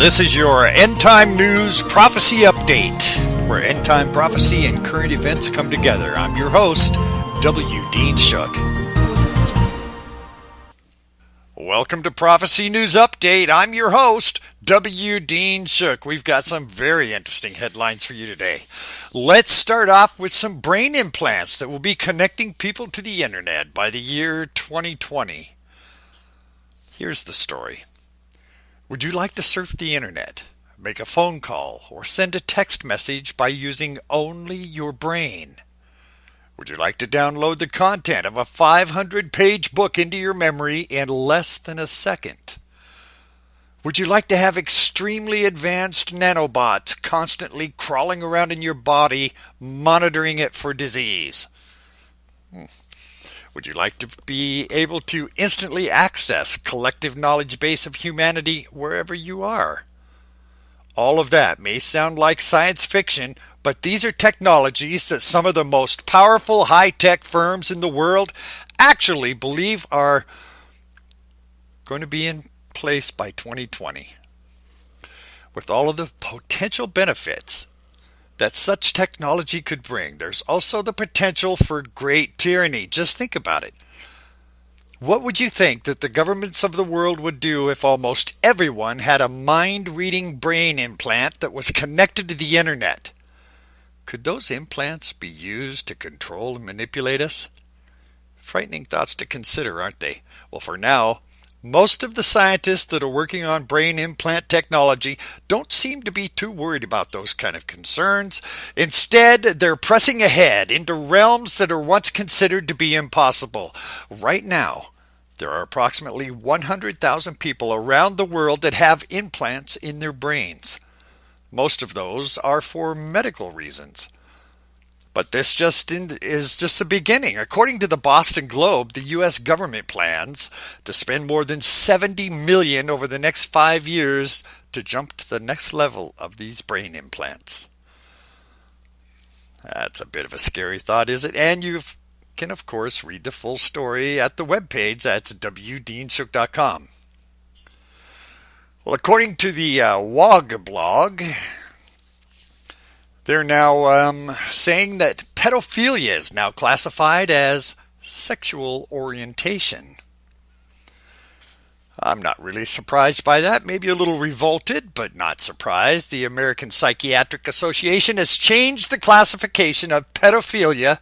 This is your End Time News Prophecy Update, where end time prophecy and current events come together. I'm your host, W. Dean Shook. Welcome to Prophecy News Update. I'm your host, W. Dean Shook. We've got some very interesting headlines for you today. Let's start off with some brain implants that will be connecting people to the internet by the year 2020. Here's the story. Would you like to surf the internet, make a phone call, or send a text message by using only your brain? Would you like to download the content of a 500-page book into your memory in less than a second? Would you like to have extremely advanced nanobots constantly crawling around in your body, monitoring it for disease? Would you like to be able to instantly access collective knowledge base of humanity wherever you are? All of that may sound like science fiction, but these are technologies that some of the most powerful high-tech firms in the world actually believe are going to be in place by 2020. With all of the potential benefits that such technology could bring, there's also the potential for great tyranny. Just think about it. What would you think that the governments of the world would do if almost everyone had a mind-reading brain implant that was connected to the internet? Could those implants be used to control and manipulate us? Frightening thoughts to consider, aren't they? Well, for now, most of the scientists that are working on brain implant technology don't seem to be too worried about those kind of concerns. Instead, they're pressing ahead into realms that are once considered to be impossible. Right now, there are approximately 100,000 people around the world that have implants in their brains. Most of those are for medical reasons. But this is just the beginning. According to the Boston Globe, the U.S. government plans to spend more than $70 million over the next 5 years to jump to the next level of these brain implants. That's a bit of a scary thought, is it? And you can, of course, read the full story at the webpage. That's wdeanshook.com. Well, according to the WOG blog, they're now saying that pedophilia is now classified as sexual orientation. I'm not really surprised by that. Maybe a little revolted, but not surprised. The American Psychiatric Association has changed the classification of pedophilia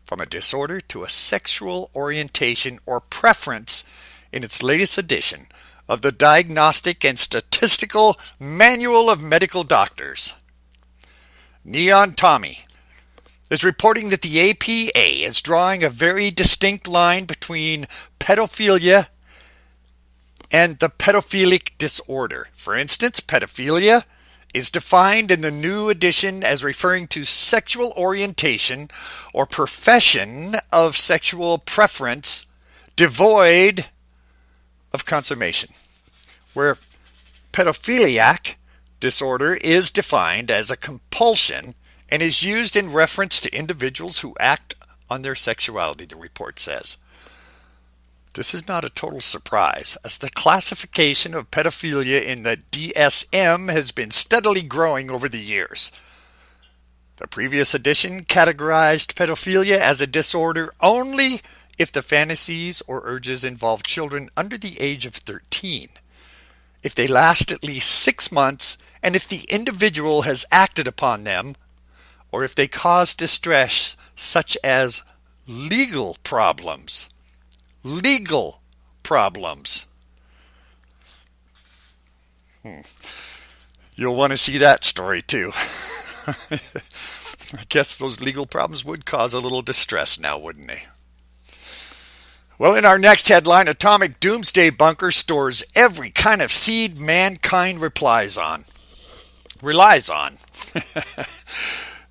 from a disorder to a sexual orientation or preference in its latest edition of the Diagnostic and Statistical Manual of Medical Doctors. Neon Tommy is reporting that the APA is drawing a very distinct line between pedophilia and the pedophilic disorder. For instance, pedophilia is defined in the new edition as referring to sexual orientation or profession of sexual preference devoid of consummation, where pedophiliac disorder is defined as a compulsion and is used in reference to individuals who act on their sexuality, the report says. This is not a total surprise, as the classification of pedophilia in the DSM has been steadily growing over the years. The previous edition categorized pedophilia as a disorder only if the fantasies or urges involve children under the age of 13, if they last at least 6 months, and if the individual has acted upon them, or if they cause distress such as legal problems. Legal problems. You'll want to see that story too. I guess those legal problems would cause a little distress now, wouldn't they? Well, in our next headline, Atomic Doomsday Bunker stores every kind of seed mankind relies on.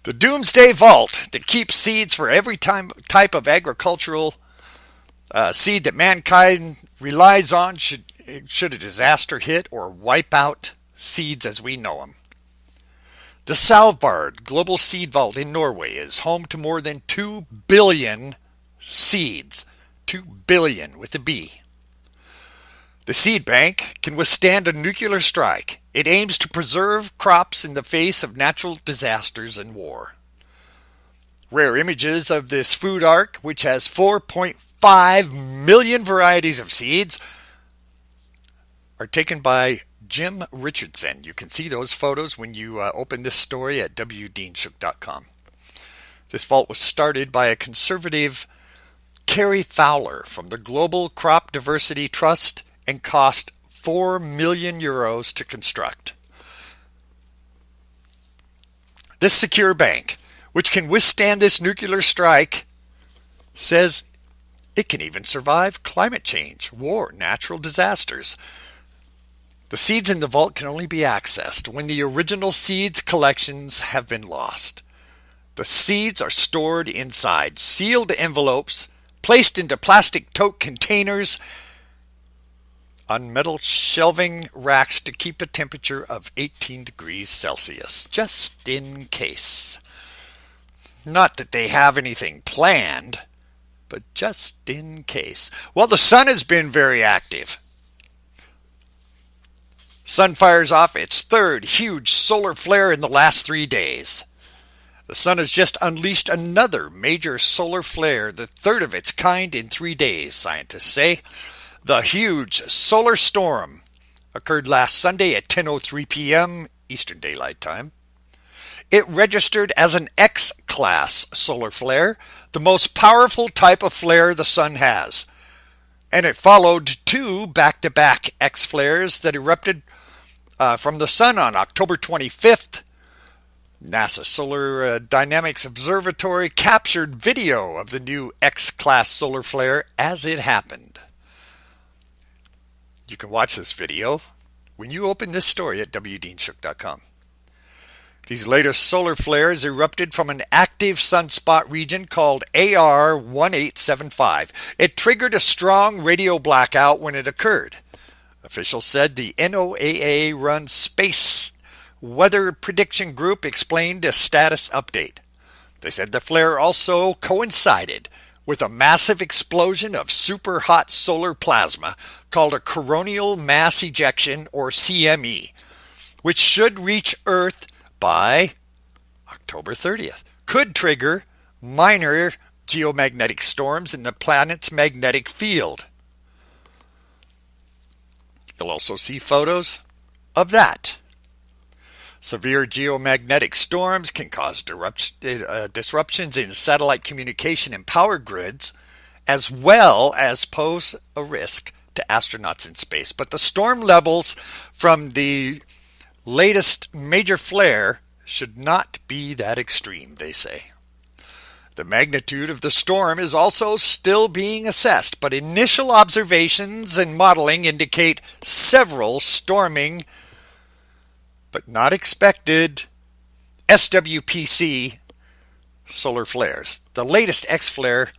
The Doomsday Vault that keeps seeds for every type of agricultural seed that mankind relies on should a disaster hit or wipe out seeds as we know them. The Svalbard Global Seed Vault in Norway is home to more than 2 billion seeds. 2 billion with a B. The seed bank can withstand a nuclear strike. It aims to preserve crops in the face of natural disasters and war. Rare images of this food ark, which has 4.5 million varieties of seeds, are taken by Jim Richardson. You can see those photos when you open this story at wdeanshook.com. This vault was started by a conservative Carrie Fowler from the Global Crop Diversity Trust and cost €4 million to construct. This secure bank, which can withstand this nuclear strike, says it can even survive climate change, war, natural disasters. The seeds in the vault can only be accessed when the original seeds collections have been lost. The seeds are stored inside sealed envelopes, placed into plastic tote containers, on metal shelving racks to keep a temperature of 18 degrees Celsius, just in case. Not that they have anything planned, but just in case. Well, the sun has been very active. Sun fires off its third huge solar flare in the last 3 days. The sun has just unleashed another major solar flare, the third of its kind in 3 days, scientists say. The huge solar storm occurred last Sunday at 10:03 p.m. Eastern Daylight Time. It registered as an X-class solar flare, the most powerful type of flare the sun has. And it followed 2 back-to-back X-flares that erupted from the sun on October 25th. NASA Solar Dynamics Observatory captured video of the new X-class solar flare as it happened. You can watch this video when you open this story at wdeanshook.com. These latest solar flares erupted from an active sunspot region called AR 1875. It triggered a strong radio blackout when it occurred. Officials said the NOAA-run Space Weather Prediction Group explained a status update. They said the flare also coincided with a massive explosion of super hot solar plasma called a coronal mass ejection, or CME, which should reach Earth by October 30th. Could trigger minor geomagnetic storms in the planet's magnetic field. You'll also see photos of that. Severe geomagnetic storms can cause disruptions in satellite communication and power grids, as well as pose a risk to astronauts in space. But the storm levels from the latest major flare should not be that extreme, they say. The magnitude of the storm is also still being assessed, but initial observations and modeling indicate several storming but not expected SWPC solar flares. The latest X flare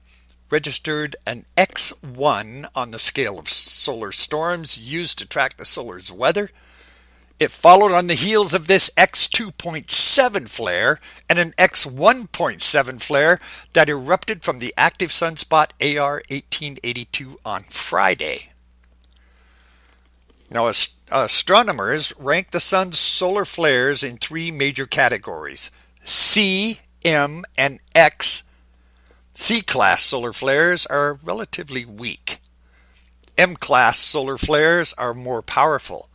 registered an X1 on the scale of solar storms used to track the solar's weather. It followed on the heels of this X2.7 flare and an X1.7 flare that erupted from the active sunspot AR 1882 on Friday. Now, astronomers rank the sun's solar flares in 3 major categories: C, M, and X. C-class solar flares are relatively weak. M-class solar flares are more powerful,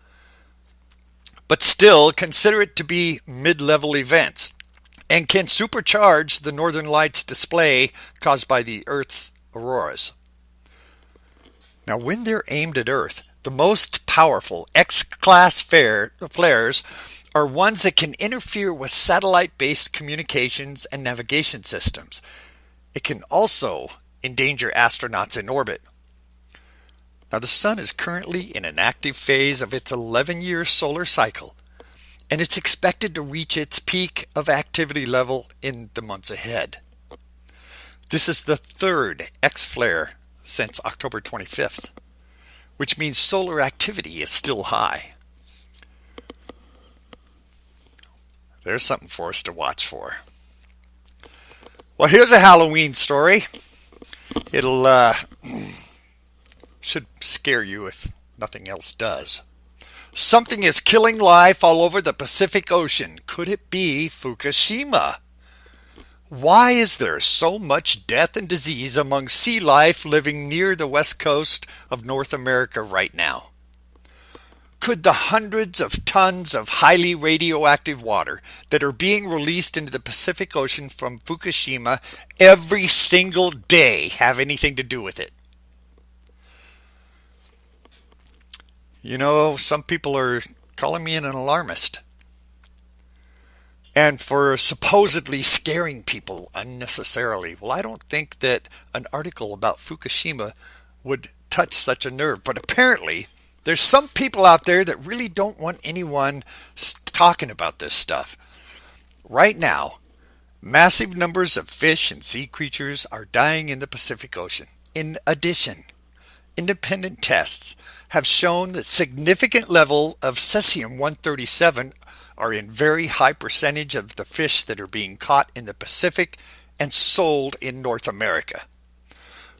but still consider it to be mid-level events and can supercharge the northern lights display caused by the Earth's auroras. Now, when they're aimed at Earth, the most powerful X-class flares are ones that can interfere with satellite-based communications and navigation systems. It can also endanger astronauts in orbit. Now, the sun is currently in an active phase of its 11-year solar cycle, and it's expected to reach its peak of activity level in the months ahead. This is the 3rd X-flare since October 25th. Which means solar activity is still high. There's something for us to watch for. Well, here's a Halloween story. It'll should scare you if Nothing else does. Something is killing life all over the Pacific Ocean. Could it be Fukushima? Why is there so much death and disease among sea life living near the west coast of North America right now? Could the hundreds of tons of highly radioactive water that are being released into the Pacific Ocean from Fukushima every single day have anything to do with it? You know, some people are calling me an alarmist. And for supposedly scaring people unnecessarily. Well, I don't think that an article about Fukushima would touch such a nerve. But apparently, there's some people out there that really don't want anyone talking about this stuff. Right now, massive numbers of fish and sea creatures are dying in the Pacific Ocean. In addition, independent tests have shown that significant level of cesium-137 are in very high percentage of the fish that are being caught in the Pacific and sold in North America.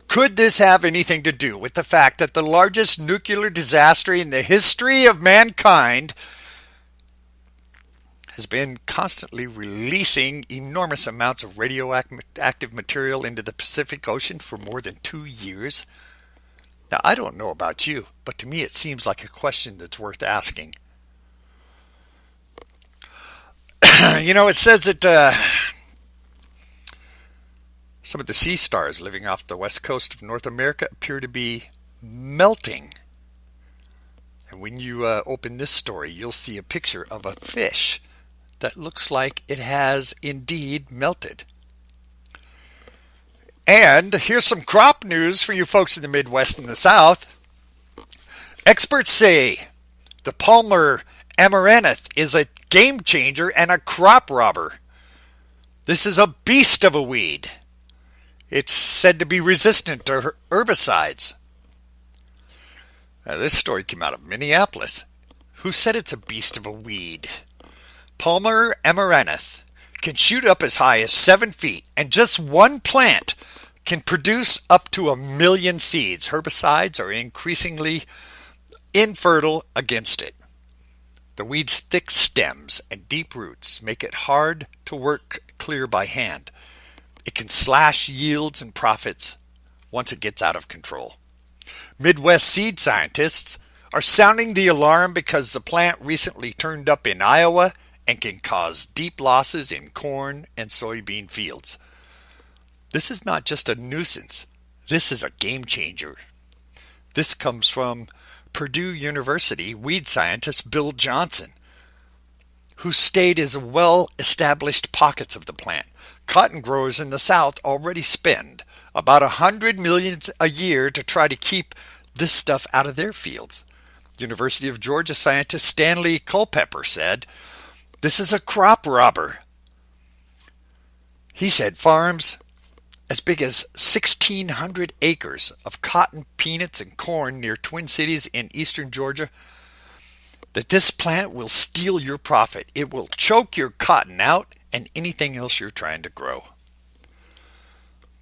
Could this have anything to do with the fact that the largest nuclear disaster in the history of mankind has been constantly releasing enormous amounts of radioactive material into the Pacific Ocean for more than 2 years? Now, I don't know about you, but to me it seems like a question that's worth asking. You know, it says that some of the sea stars living off the west coast of North America appear to be melting. And when you open this story, you'll see a picture of a fish that looks like it has indeed melted. And here's some crop news for you folks in the Midwest and the South. Experts say the Palmer amaranth is a game changer and a crop robber. This is a beast of a weed. It's said to be resistant to herbicides. Now, this story came out of Minneapolis. Who said it's a beast of a weed? Palmer amaranth can shoot up as high as 7 feet, and just one plant can produce up to 1 million seeds. Herbicides are increasingly infertile against it. The weed's thick stems and deep roots make it hard to work clear by hand. It can slash yields and profits once it gets out of control. Midwest seed scientists are sounding the alarm because the plant recently turned up in Iowa and can cause deep losses in corn and soybean fields. This is not just a nuisance. This is a game changer. This comes from Purdue University weed scientist Bill Johnson, who stayed as well-established pockets of the plant. Cotton growers in the South already spend about $100 million a year to try to keep this stuff out of their fields. University of Georgia scientist Stanley Culpepper said, "This is a crop robber." He said farms as big as 1,600 acres of cotton, peanuts, and corn near Twin Cities in eastern Georgia, that this plant will steal your profit. It will choke your cotton out and anything else you're trying to grow.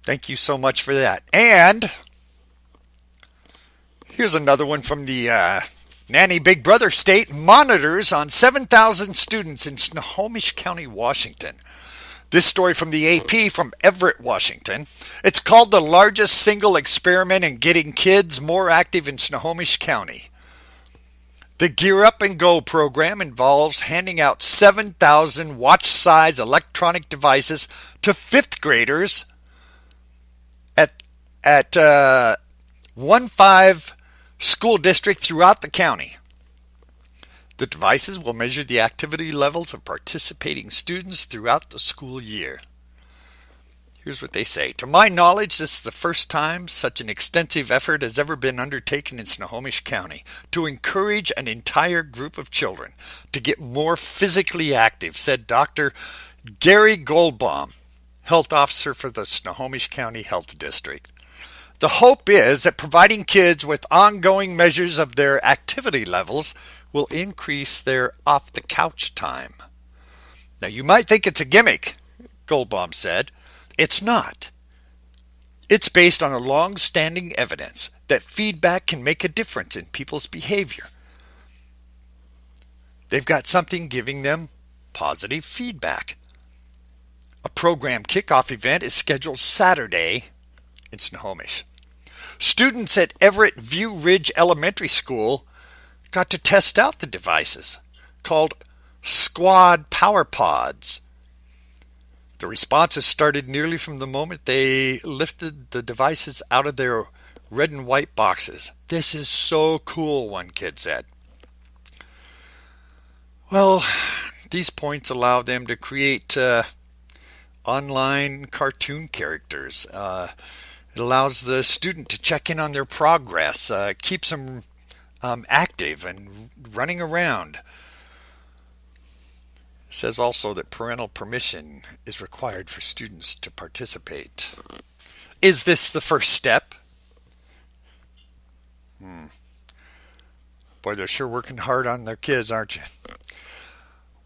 Thank you so much for that. And here's another one from the Nanny Big Brother state. Monitors on 7,000 students in Snohomish County, Washington. This story from the AP from Everett, Washington. It's called the largest single experiment in getting kids more active in Snohomish County. The Gear Up and Go program involves handing out 7,000 watch-size electronic devices to 5th graders at 1-5 school district throughout the county. The devices will measure the activity levels of participating students throughout the school year. Here's what they say. To my knowledge, this is the first time such an extensive effort has ever been undertaken in Snohomish County to encourage an entire group of children to get more physically active, said Dr. Gary Goldbaum, health officer for the Snohomish County Health District. The hope is that providing kids with ongoing measures of their activity levels will increase their off-the-couch time. Now, you might think it's a gimmick, Goldbaum said. It's not. It's based on a long-standing evidence that feedback can make a difference in people's behavior. They've got something giving them positive feedback. A program kickoff event is scheduled Saturday in Snohomish. Students at Everett View Ridge Elementary School got to test out the devices called Squad Power Pods. The responses started nearly from the moment they lifted the devices out of their red and white boxes. "This is so cool," one kid said. Well, these points allow them to create online cartoon characters. It allows the student to check in on their progress, keeps them active and running around. It says also that parental permission is required for students to participate. Is this the first step? Boy, they're sure working hard on their kids, aren't you?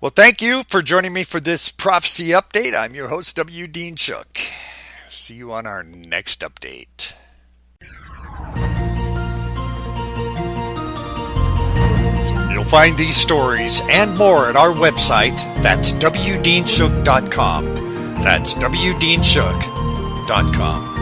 Well, thank you for joining me for this prophecy update. I'm your host, W. Dean Shook. See you on our next update. You'll find these stories and more at our website. That's wdeanshook.com. That's wdeanshook.com.